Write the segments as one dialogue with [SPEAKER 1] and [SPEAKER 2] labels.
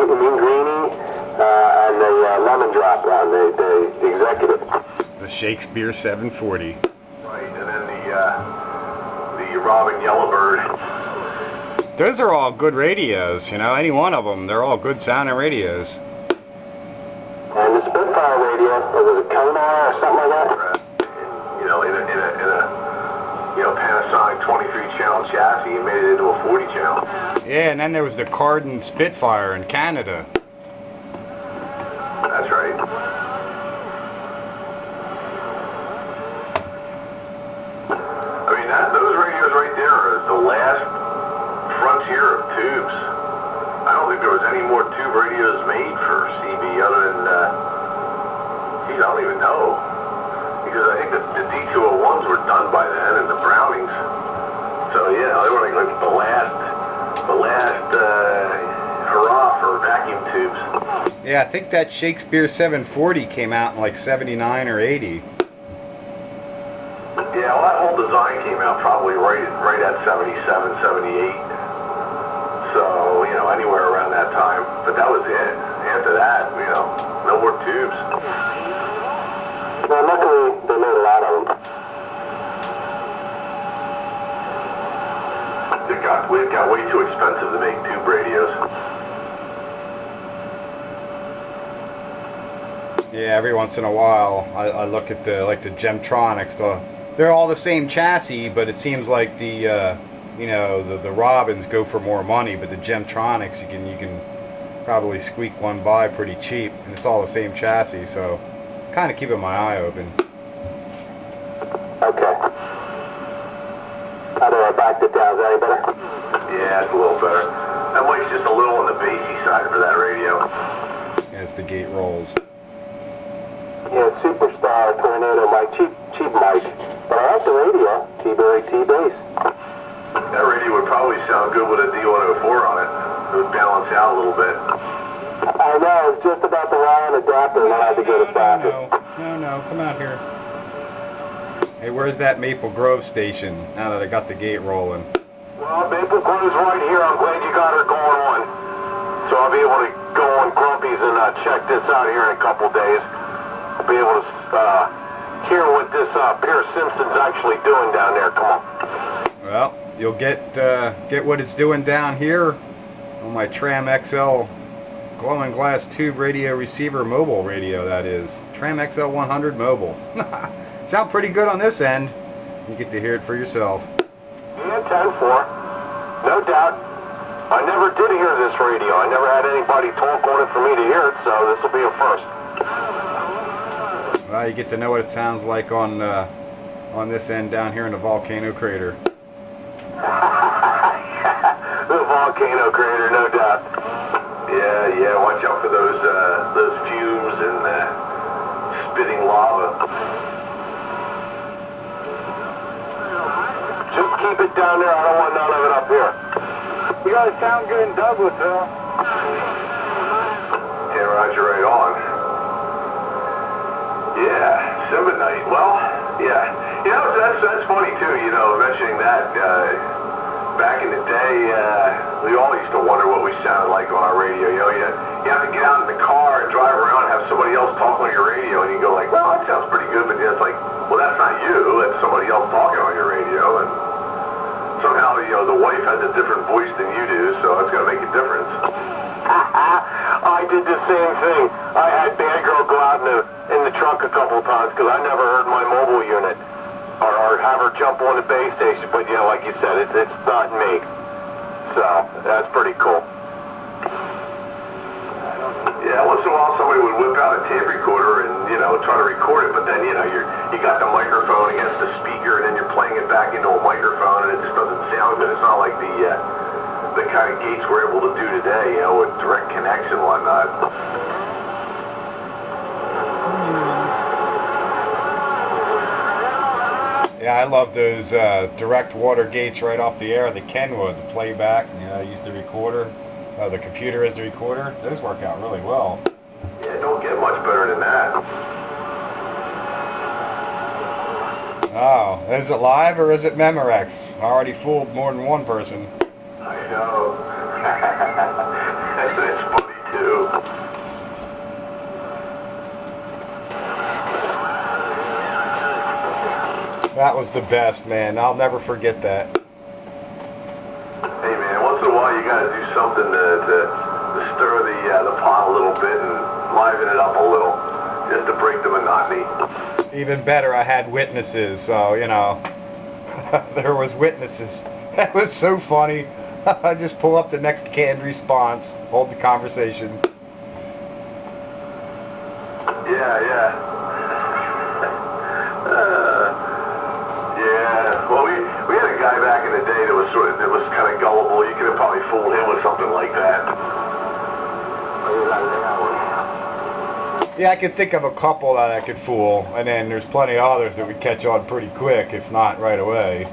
[SPEAKER 1] mean greenie, and the lemon drop on the executive.
[SPEAKER 2] The Shakespeare 740.
[SPEAKER 1] Right, and then the Robin Yellowbird.
[SPEAKER 2] Those are all good radios, you know, any one of them. They're all good sounding radios.
[SPEAKER 1] And the Spitfire radio, was it Konar or something like that? You know, in a Panasonic 23-channel chassis, you made it into a 40-channel.
[SPEAKER 2] Yeah, and then there was the Cardin Spitfire in Canada.
[SPEAKER 1] That's right. I mean, those radios right there are the last frontier of tubes. I don't think there was any more tube radios made for CB other than, geez, I don't even know. Because I think the D201s were done by then, and the Brownings. So yeah, they were like the last hurrah for vacuum tubes.
[SPEAKER 2] Yeah, I think that Shakespeare 740 came out in like 79 or 80.
[SPEAKER 1] Yeah, well, that whole design came out probably right at 77, 78. So, you know, anywhere around that time. But that was it. After that, you know, no more tubes. Well, luckily, they made a lot of them. It got way too expensive to make tube radios.
[SPEAKER 2] Yeah, every once in a while, I look at the Gemtronics. They're all the same chassis, but it seems like the the Robins go for more money, but the Gemtronics you can probably squeak one by pretty cheap, and it's all the same chassis. So, kind of keeping my eye open.
[SPEAKER 1] Okay. How do I back it down? Is that any better? Yeah, it's a little better. That mic's just a little on the bassy side for that radio.
[SPEAKER 2] As the gate rolls.
[SPEAKER 1] Yeah, Superstar Tornado mic, cheap mic. But I like the radio, T-bass. That radio would probably sound good with a D104 on it. It would balance out a little bit. I know, it's just about the wire adapter and I had to go to socket.
[SPEAKER 2] No, come out here. Hey, where's that Maple Grove station, now that I got the gate rolling?
[SPEAKER 1] Well, Maple Grove's right here. I'm glad you got her going on. So I'll be able to go on Grumpy's and check this out here in a couple days. I'll be able to hear what this pair of Simpsons actually doing down there. Come on.
[SPEAKER 2] Well, you'll get what it's doing down here on my Tram XL glowing glass tube radio receiver mobile radio, that is. Tram XL 100 mobile. Sound pretty good on this end. You get to hear it for yourself.
[SPEAKER 1] Yeah, 10-4. No doubt. I never did hear this radio. I never had anybody talk on it for me to hear it, so this will be a first.
[SPEAKER 2] Well, you get to know what it sounds like on this end down here in the volcano crater.
[SPEAKER 1] The volcano crater, no doubt. Yeah, watch out for those fumes and spitting lava. Just keep it down there. I don't want none of it up here. You guys sound good in Douglasville. Yeah, Roger, right on. Yeah, Simonite. Well, yeah. You know, that's funny too, you know, mentioning that. Back in the day, we all used to wonder what we sounded like on our radio. You know, you have to get out in the car and drive around and have somebody else talk on your radio, and you go like, well, that sounds pretty good, but then it's like, well, that's not you, that's somebody else talking on your radio, and somehow, you know, the wife has a different voice than you do, so it's going to make a difference. I did the same thing. I had Bad Girl go out in the truck a couple of times because I never heard my mobile unit or have her jump on the base station, but yeah, like you said, it's not me. So, that's pretty cool. Yeah, once in a while somebody would whip out a tape recorder and, you know, try to record it, but then, you know, you got the microphone against the speaker and then you're playing it back into a microphone and it just doesn't sound good. It's not like the kind of gates we're able to do today, you know, with direct connects and whatnot.
[SPEAKER 2] Yeah, I love those direct water gates right off the air, the Kenwood, the playback. You know, I use the recorder, the computer as the recorder. Those work out really well.
[SPEAKER 1] Yeah, don't get much better than that.
[SPEAKER 2] Oh, is it live or is it Memorex? I already fooled more than one person.
[SPEAKER 1] I know. That's funny
[SPEAKER 2] That was the best, man. I'll never forget that.
[SPEAKER 1] Hey man, once in a while you gotta do something to stir the pot a little bit and liven it up a little, just to break the monotony.
[SPEAKER 2] Even better, I had witnesses, so, you know, there was witnesses. That was so funny. I just pull up the next canned response, hold the conversation.
[SPEAKER 1] Yeah, yeah. Yeah. Well, we had a guy back in the day that was kind of gullible. You could have probably fooled him with something like that.
[SPEAKER 2] Yeah, I could think of a couple that I could fool, and then there's plenty of others that would catch on pretty quick, if not right away.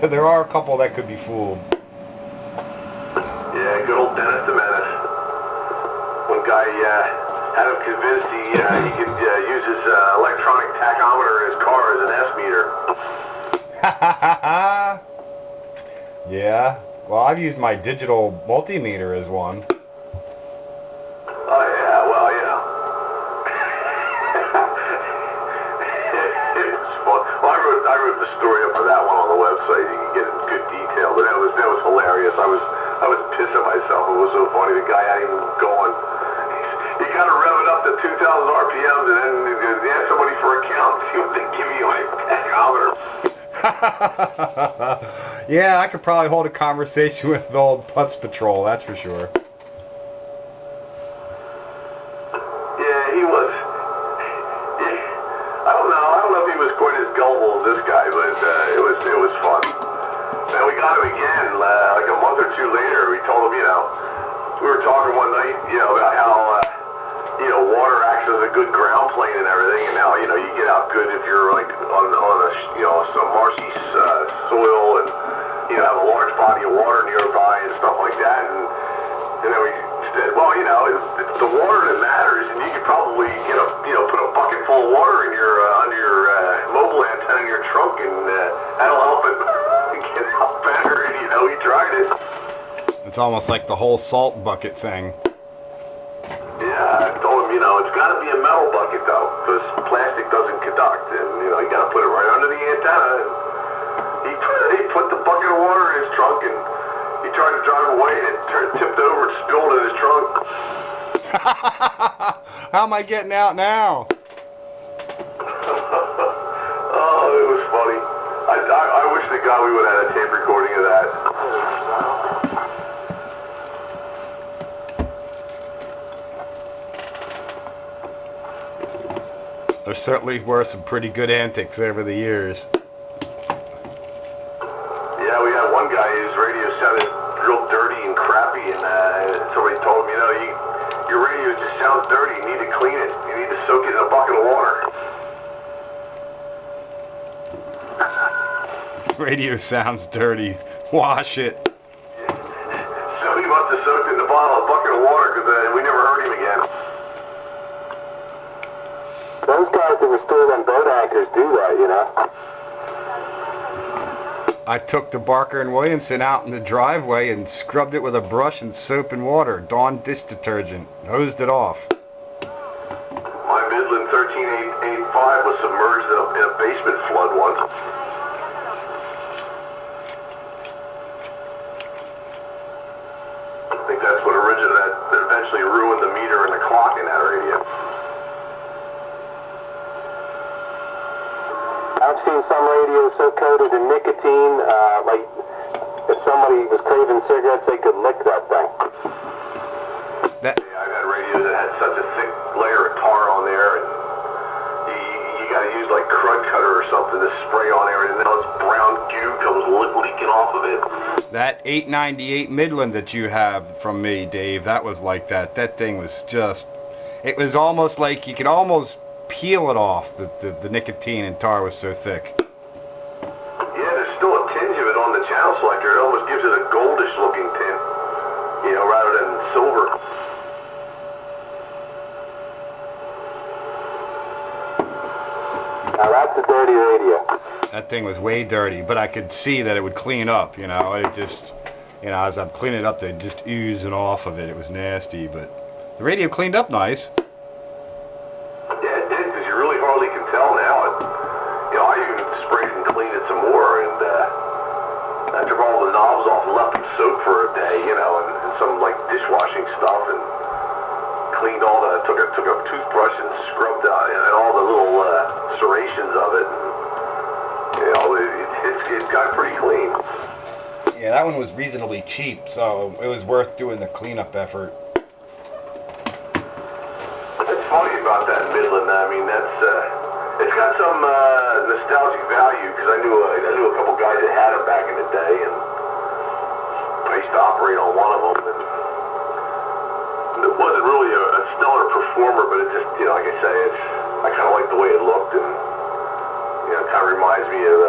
[SPEAKER 2] There are a couple that could be fooled.
[SPEAKER 1] Yeah, good old Dennis the Menace. One guy had him convinced he could use his electronic tachometer in his car as an S-meter.
[SPEAKER 2] Yeah, well, I've used my digital multimeter as one.
[SPEAKER 1] Oh yeah, well, you know. It was fun. Well, I wrote the story up for that one on the website. You can get it in good detail, but that was hilarious. I was pissing myself. It was so funny. The guy hadn't even going. You got to rev it up to 2,000 RPMs and then ask somebody for a count. See what they give you on a tachometer.
[SPEAKER 2] Yeah, I could probably hold a conversation with the old Putz Patrol, that's for sure.
[SPEAKER 1] Yeah, he was. I don't know if he was quite as gullible as this guy, but it was fun. And we got him again, like a month or two later. We told him, you know, we were talking one night, you know, about how, you know, water acts as a good ground plane and everything, and how, you know, you get out good if you're like on a, you know, some marshy soil and, you know, have a large body of water nearby and stuff like that. And then we said, well, you know, it's the water that matters, and you could probably get a, you know, put a bucket full of water in your under your mobile antenna in your trunk, and that'll help it get out better. And you know, he tried it.
[SPEAKER 2] It's almost like the whole salt bucket thing.
[SPEAKER 1] Yeah, I told him, you know, it's got to be a metal bucket though, because plastic doesn't conduct, and you know, you got to put it right under the antenna. And he put the bucket of water in his trunk, and he tried to drive away, and it tipped over and spilled in his trunk.
[SPEAKER 2] How am I getting out now?
[SPEAKER 1] Oh, it was funny. I wish to God we would have had a tape recording of that.
[SPEAKER 2] There certainly were some pretty good antics over the years.
[SPEAKER 1] Yeah, we had one guy whose radio sounded real dirty and crappy, and somebody told him, you know, your radio just sounds dirty. You need to clean it. You need to soak it in a bucket of water.
[SPEAKER 2] Radio sounds dirty. Wash it.
[SPEAKER 1] Yeah. So he must have soaked it in a bucket of water, because we never heard him again.
[SPEAKER 3] Those guys that were stored on boat anchors do that, you know.
[SPEAKER 2] I took the Barker and Williamson out in the driveway and scrubbed it with a brush and soap and water. Dawn dish detergent. Hosed it off.
[SPEAKER 1] My Midland 13885 was submerged in a basement flood once. I think that's what that eventually ruined the meter and the clock in that radio.
[SPEAKER 3] I've seen some radios so coated in nicotine, like if somebody was craving cigarettes, they could lick that thing.
[SPEAKER 1] Yeah, I've had radios that had such a thick layer of tar on there, and you got to use like crud cutter or something to spray on there, and now this brown goo comes leaking off of it.
[SPEAKER 2] That 898 Midland that you have from me, Dave, that was like that. That thing was just, it was almost like you could almost peel it off. The nicotine and tar was so thick.
[SPEAKER 1] Yeah, there's still a tinge of it on the channel selector. It almost gives it a goldish looking tint, you know, rather than silver.
[SPEAKER 3] Now that's a dirty radio.
[SPEAKER 2] That thing was way dirty, but I could see that it would clean up, you know. It just, you know, as I'm cleaning it up, they'd just oozing off of it. It was nasty, but the radio cleaned up nice.
[SPEAKER 1] Yeah, it did, because you really hardly can tell now. You know, I even
[SPEAKER 2] that one was reasonably cheap, so it was worth doing the cleanup effort.
[SPEAKER 1] It's funny about that Midland. I mean, it's got some nostalgic value because I knew a couple guys that had them back in the day, and I used to operate on one of them. And it wasn't really a stellar performer, but it just, like I say, I kind of like the way it looked, and it kind of reminds me of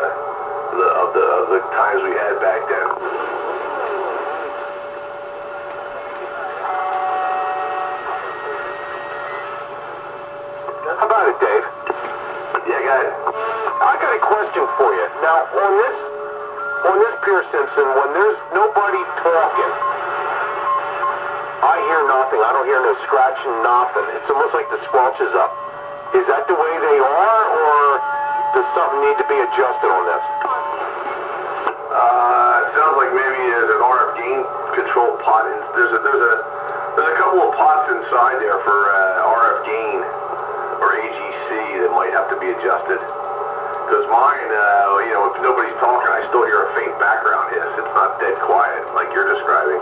[SPEAKER 1] the times we had back then.
[SPEAKER 3] How about it, Dave?
[SPEAKER 1] Yeah, go ahead.
[SPEAKER 3] I got a question for you. Now, on this Pier Simpson, when there's nobody talking, I hear nothing. I don't hear no scratching, nothing. It's almost like the squelch is up. Is that the way they are, or does something need to be adjusted on this?
[SPEAKER 1] It sounds like maybe there's an RF gain control pot. There's a couple of pots inside there for RF gain or AGC that might have to be adjusted. Because mine, if nobody's talking, I still hear a faint background hiss. It's not dead quiet like you're describing.